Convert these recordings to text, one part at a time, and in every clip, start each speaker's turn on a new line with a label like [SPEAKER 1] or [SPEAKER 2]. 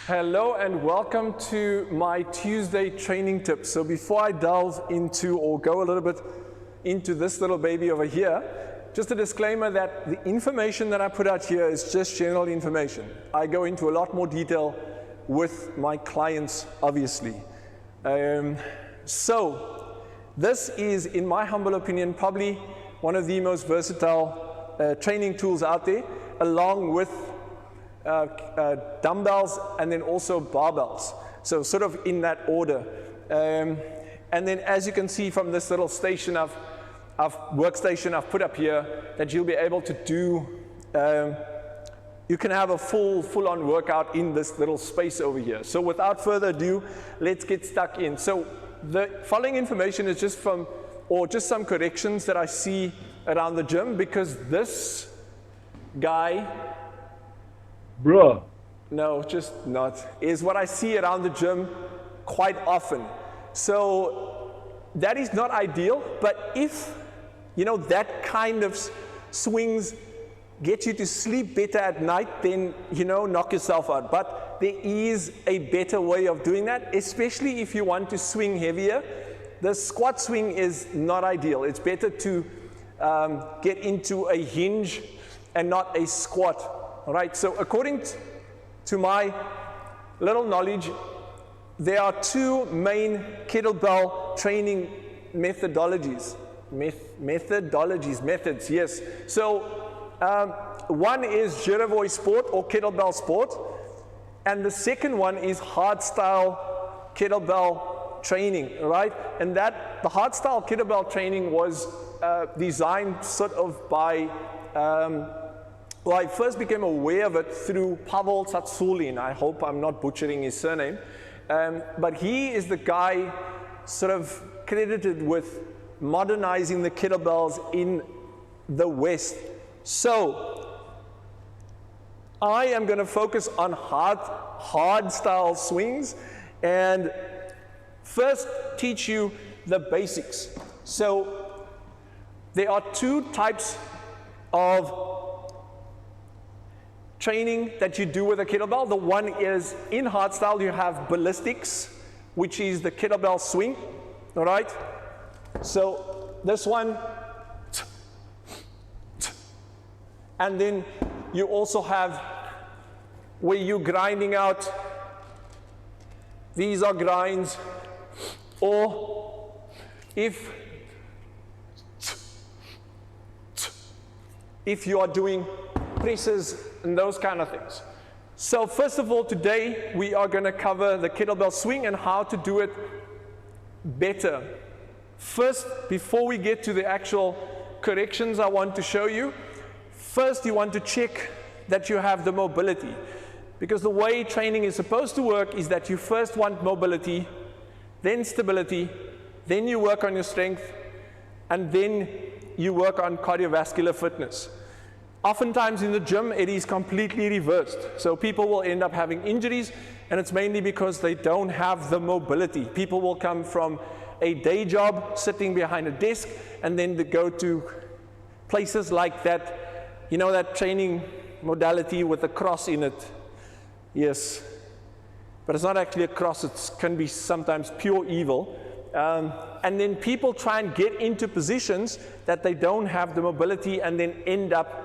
[SPEAKER 1] Hello and welcome to my Tuesday training tips. So before I delve into or go a little bit into this little baby over here, just a disclaimer that the information that I put out here is just general information. I go into a lot more detail with my clients, obviously. So this is, in my humble opinion, probably one of the most versatile training tools out there, along with dumbbells and then also barbells. So sort of in that order. And then as you can see from this little station workstation I've put up here, that you'll be able to do, you can have a full-on workout in this little space over here. So without further ado, let's get stuck in. So the following information is just some corrections that I see around the gym, because this guy,
[SPEAKER 2] Bruh.
[SPEAKER 1] no, just not, is what I see around the gym quite often. So that is not ideal, but if, you know, that kind of swings get you to sleep better at night, then, you know, knock yourself out. But there is a better way of doing that, especially if you want to swing heavier. The squat swing is not ideal. It's better to get into a hinge and not a squat. All right, so according to my little knowledge, there are two main kettlebell training methods, yes. So one is Girevoy sport or kettlebell sport, and the second one is hardstyle kettlebell training, right? And that the hardstyle kettlebell training was designed sort of by well, I first became aware of it through Pavel Tsatsouline. I hope I'm not butchering his surname. But he is the guy sort of credited with modernizing the kettlebells in the West. So I am going to focus on hard style swings and first teach you the basics. So there are two types of training that you do with a kettlebell. The one is in hardstyle, you have ballistics, which is the kettlebell swing, all right? So this one, and then you also have where you're grinding out, these are grinds, or if you are doing presses and those kind of things. So first of all, today we are going to cover the kettlebell swing and how to do it better. First, before we get to the actual corrections I want to show you, first you want to check that you have the mobility. Because the way training is supposed to work is that you first want mobility, then stability, then you work on your strength, and then you work on cardiovascular fitness. Oftentimes in the gym, it is completely reversed. So people will end up having injuries, and it's mainly because they don't have the mobility. People will come from a day job, sitting behind a desk, and then they go to places like that, you know, that training modality with a cross in it. Yes, but it's not actually a cross. It can be sometimes pure evil. And then people try and get into positions that they don't have the mobility and then end up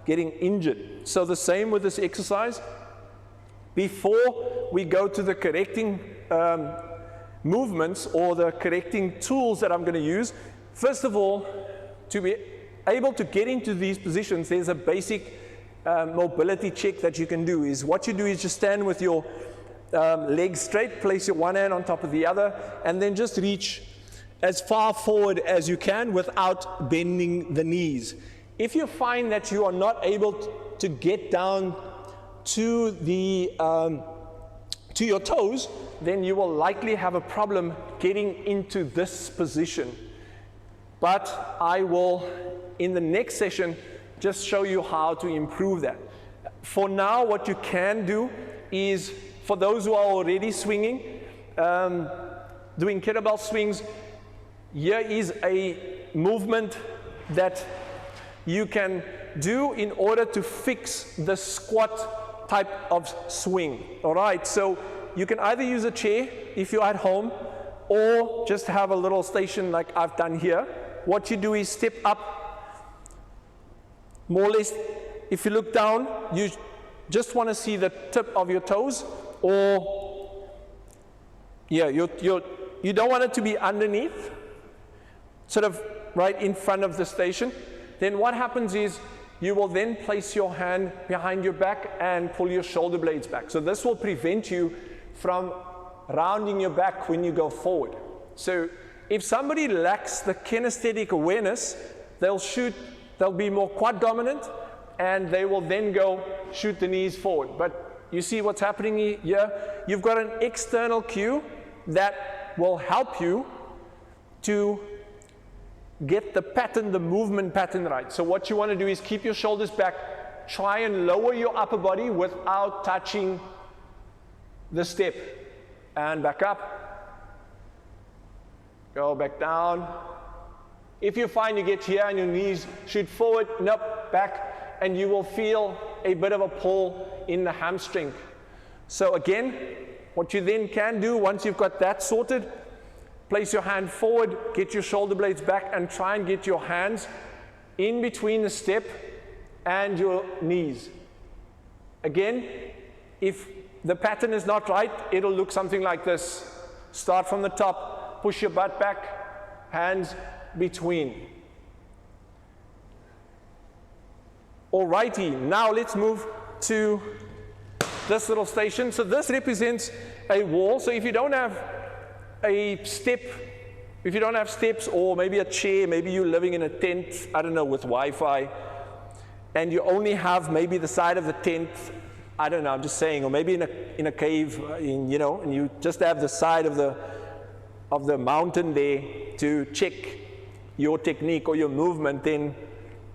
[SPEAKER 1] getting injured. So the same with this exercise. Before we go to the correcting movements or the correcting tools that I'm going to use, first of all, to be able to get into these positions, there's a basic mobility check that you can do. What you do is just stand with your legs straight, place your one hand on top of the other, and then just reach as far forward as you can without bending the knees. If you find that you are not able to get down to your toes, then you will likely have a problem getting into this position. But I will, in the next session, just show you how to improve that. For now, what you can do is, for those who are already swinging, doing kettlebell swings, here is a movement that you can do in order to fix the squat type of swing. All right, so you can either use a chair if you're at home, or just have a little station like I've done here. What you do is step up, more or less. If you look down, you just want to see the tip of your toes, or yeah, you don't want it to be underneath, sort of right in front of the station. Then what happens is you will then place your hand behind your back and pull your shoulder blades back. So this will prevent you from rounding your back when you go forward. So if somebody lacks the kinesthetic awareness, they'll be more quad dominant, and they will then go shoot the knees forward. But you see what's happening here? You've got an external cue that will help you to get the pattern, the movement pattern right. So what you want to do is keep your shoulders back, try and lower your upper body without touching the step, and back up, go back down. If you find you get here and your knees shoot forward, nope, back, and you will feel a bit of a pull in the hamstring. So again, what you then can do once you've got that sorted, place your hand forward, get your shoulder blades back, and try and get your hands in between the step and your knees. Again, if the pattern is not right, it'll look something like this. Start from the top, push your butt back, hands between. Alrighty, now let's move to this little station. So this represents a wall. So if you don't have a step, if you don't have steps, or maybe a chair, maybe you're living in a tent, I don't know, with Wi-Fi, and you only have maybe the side of the tent, I don't know, I'm just saying, or maybe in a cave, and you just have the side of the mountain there to check your technique or your movement, then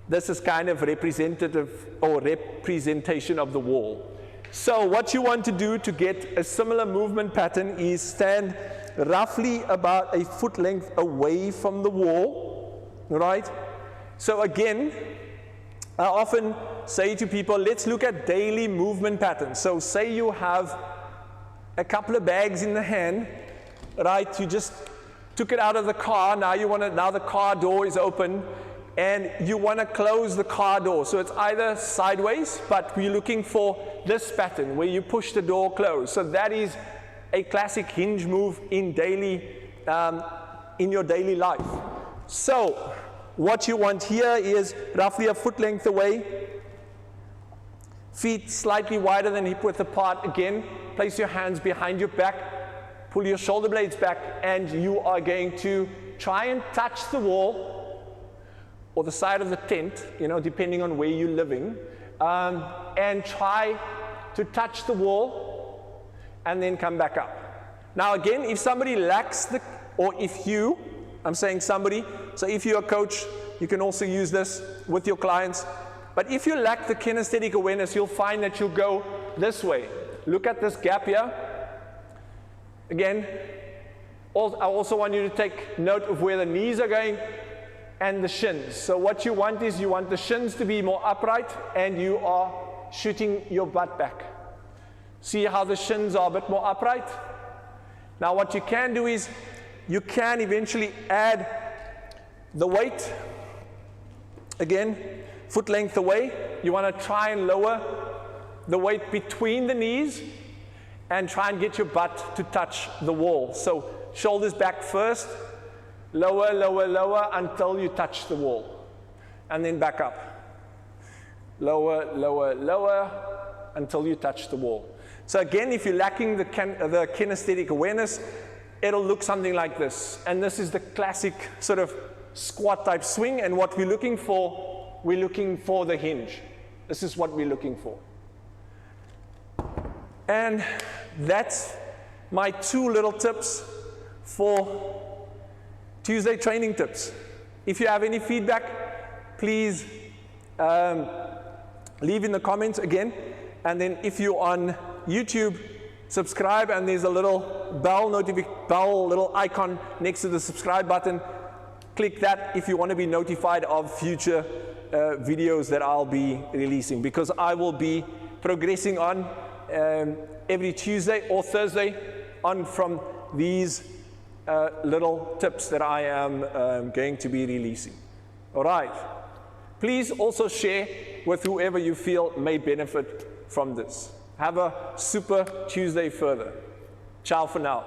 [SPEAKER 1] this is kind of representative or representation of the wall. So what you want to do to get a similar movement pattern is stand roughly about a foot length away from the wall, right? So again, I often say to people, let's look at daily movement patterns. So say you have a couple of bags in the hand, right? You just took it out of the car, now the car door is open, and you want to close the car door. So it's either sideways, but we're looking for this pattern where you push the door closed. So that is a classic hinge move in your daily life. So what you want here is roughly a foot length away, feet slightly wider than hip width apart. Again, place your hands behind your back, pull your shoulder blades back, and you are going to try and touch the wall or the side of the tent, depending on where you're living, and try to touch the wall and then come back up. Now again, if somebody lacks I'm saying somebody, so if you're a coach, you can also use this with your clients, but if you lack the kinesthetic awareness, you'll find that you'll go this way. Look at this gap here. Again, I also want you to take note of where the knees are going and the shins. So what you want is you want the shins to be more upright, and you are shooting your butt back. See how the shins are a bit more upright? Now what you can do is you can eventually add the weight. Again, foot length away. You want to try and lower the weight between the knees and try and get your butt to touch the wall. So shoulders back first, lower, lower, lower until you touch the wall, and then back up. Lower, lower, lower until you touch the wall. So again, if you're lacking the kinesthetic awareness, it'll look something like this. And this is the classic sort of squat type swing, and what we're looking for the hinge. This is what we're looking for. And that's my 2 little tips for Tuesday training tips. If you have any feedback, please leave in the comments again. And then if you're on YouTube, subscribe, and there's a little bell little icon next to the subscribe button. Click that if you want to be notified of future videos that I'll be releasing, because I will be progressing on every Tuesday or Thursday on from these little tips that I am going to be releasing. All right. Please also share with whoever you feel may benefit from this. Have a super Tuesday further. Ciao for now.